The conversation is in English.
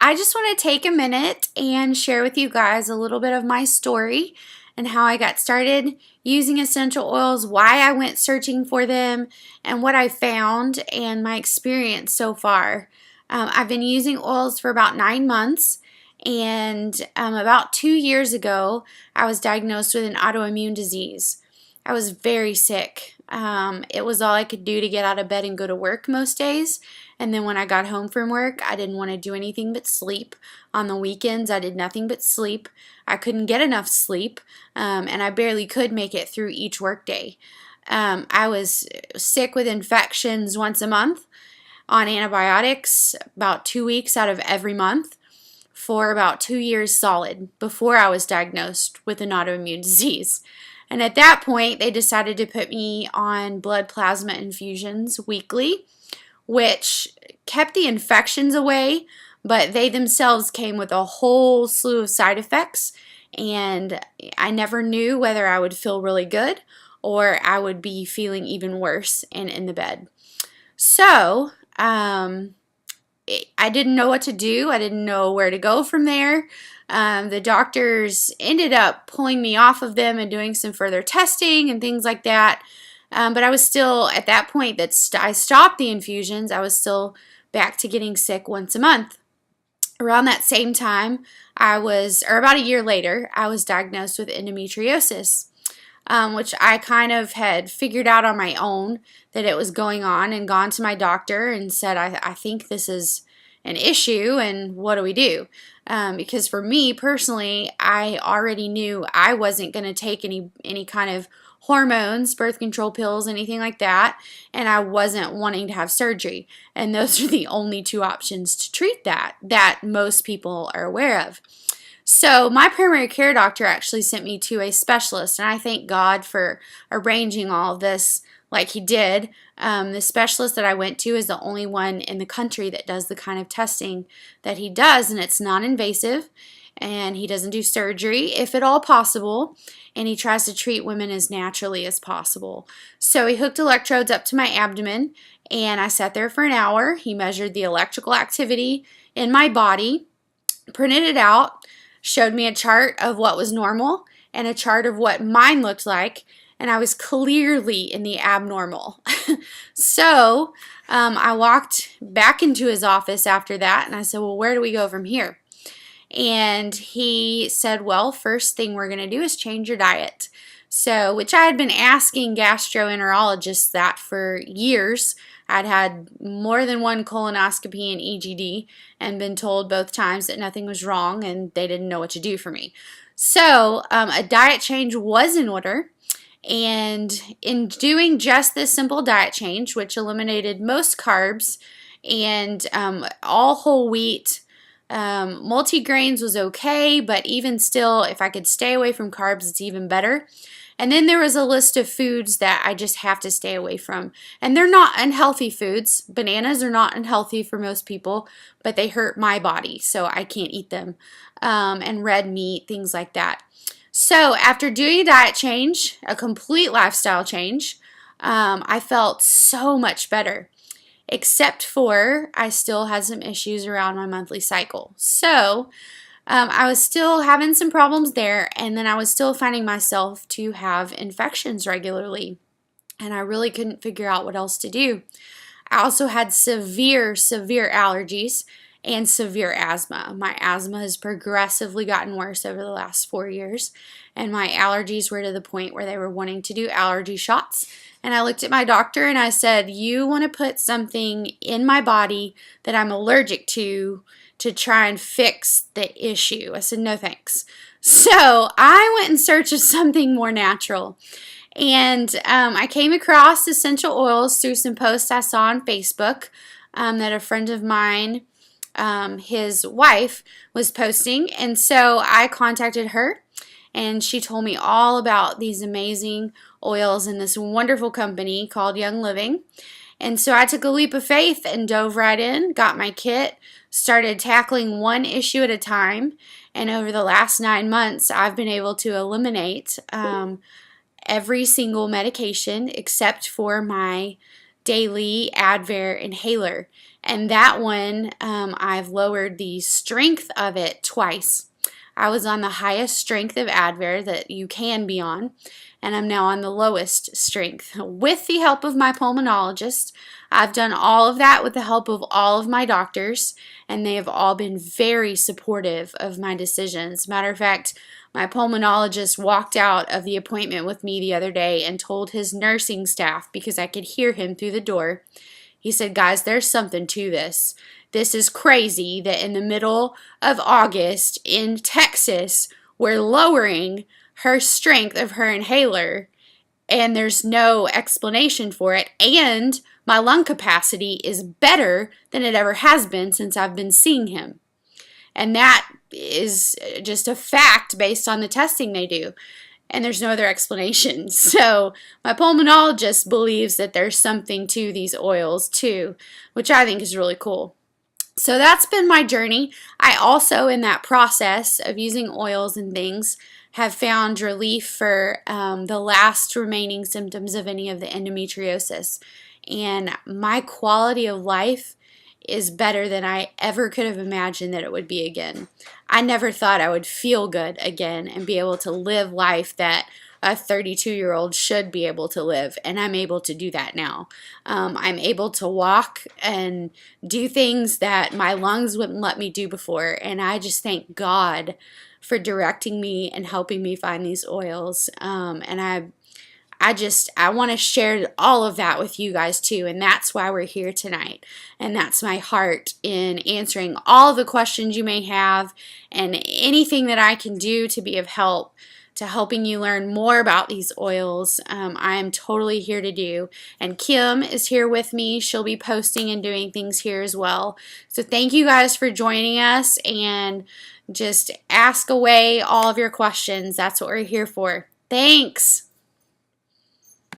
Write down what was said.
I just want to take a minute and share with you guys a little bit of my story and how I got started using essential oils, why I went searching for them, and what I found and my experience so far. I've been using oils for about 9 months, and about 2 years ago, I was diagnosed with an autoimmune disease. I was very sick. It was all I could do to get out of bed and go to work most days. And then when I got home from work, I didn't want to do anything but sleep. On the weekends, I did nothing but sleep. I couldn't get enough sleep, and I barely could make it through each workday. I was sick with infections once a month, on antibiotics about 2 weeks out of every month for about 2 years solid before I was diagnosed with an autoimmune disease. And at that point, they decided to put me on blood plasma infusions weekly, which kept the infections away, but they themselves came with a whole slew of side effects, and I never knew whether I would feel really good or I would be feeling even worse and in the bed. So, I didn't know what to do. I didn't know where to go from there. The doctors ended up pulling me off of them and doing some further testing and things like that. But I was still, at that point that I stopped the infusions, I was still back to getting sick once a month. Around that same time, or about a year later, I was diagnosed with endometriosis, which I kind of had figured out on my own that it was going on, and gone to my doctor and said, I think this is an issue, and what do we do? Because for me personally, I already knew I wasn't going to take any kind of hormones, birth control pills, anything like that, and I wasn't wanting to have surgery. And those are the only two options to treat that most people are aware of. So my primary care doctor actually sent me to a specialist, and I thank God for arranging all of this like he did. The specialist that I went to is the only one in the country that does the kind of testing that he does, and it's non-invasive, and he doesn't do surgery if at all possible, and he tries to treat women as naturally as possible. So he hooked electrodes up to my abdomen, and I sat there for an hour. He measured the electrical activity in my body, printed it out, showed me a chart of what was normal and a chart of what mine looked like, and I was clearly in the abnormal. So I walked back into his office after that, and I said, well, where do we go from here? And he said, well, first thing we're going to do is change your diet. So, which I had been asking gastroenterologists that for years. I'd had more than one colonoscopy and EGD and been told both times that nothing was wrong and they didn't know what to do for me. So a diet change was in order. And in doing just this simple diet change, which eliminated most carbs and all whole wheat, multigrains was okay, but even still, if I could stay away from carbs, it's even better. And then there was a list of foods that I just have to stay away from. And they're not unhealthy foods. Bananas are not unhealthy for most people, but they hurt my body, so I can't eat them. And red meat, things like that. So after doing a diet change, a complete lifestyle change, I felt so much better. Except for I still had some issues around my monthly cycle. So I was still having some problems there, and then I was still finding myself to have infections regularly, and I really couldn't figure out what else to do. I also had severe allergies and severe asthma. My asthma has progressively gotten worse over the last 4 years, and my allergies were to the point where they were wanting to do allergy shots. And I looked at my doctor and I said, you want to put something in my body that I'm allergic to try and fix the issue. I said, no thanks. So I went in search of something more natural. And I came across essential oils through some posts I saw on Facebook that a friend of mine, his wife, was posting. And so I contacted her, and she told me all about these amazing oils in this wonderful company called Young Living. And so I took a leap of faith and dove right in, got my kit, started tackling one issue at a time, and over the last 9 months, I've been able to eliminate every single medication except for my daily Advair inhaler. And that one, I've lowered the strength of it twice. I was on the highest strength of Advair that you can be on, and I'm now on the lowest strength. With the help of my pulmonologist, I've done all of that with the help of all of my doctors, and they have all been very supportive of my decisions. Matter of fact, my pulmonologist walked out of the appointment with me the other day and told his nursing staff, because I could hear him through the door, he said, guys, there's something to this. This is crazy that in the middle of August in Texas, we're lowering her strength of her inhaler and there's no explanation for it. And my lung capacity is better than it ever has been since I've been seeing him. And that is just a fact based on the testing they do. And there's no other explanation. So my pulmonologist believes that there's something to these oils too, which I think is really cool. So that's been my journey. I also, in that process of using oils and things, have found relief for the last remaining symptoms of any of the endometriosis. And my quality of life is better than I ever could have imagined that it would be again. I never thought I would feel good again and be able to live life that a 32-year-old should be able to live, and I'm able to do that now. I'm able to walk and do things that my lungs wouldn't let me do before, and I just thank God for directing me and helping me find these oils. And I want to share all of that with you guys too, and that's why we're here tonight. And that's my heart in answering all the questions you may have and anything that I can do to be of help to helping you learn more about these oils. I am totally here to do. And Kim is here with me. She'll be posting and doing things here as well. So thank you guys for joining us, and just ask away all of your questions. That's what we're here for. Thanks.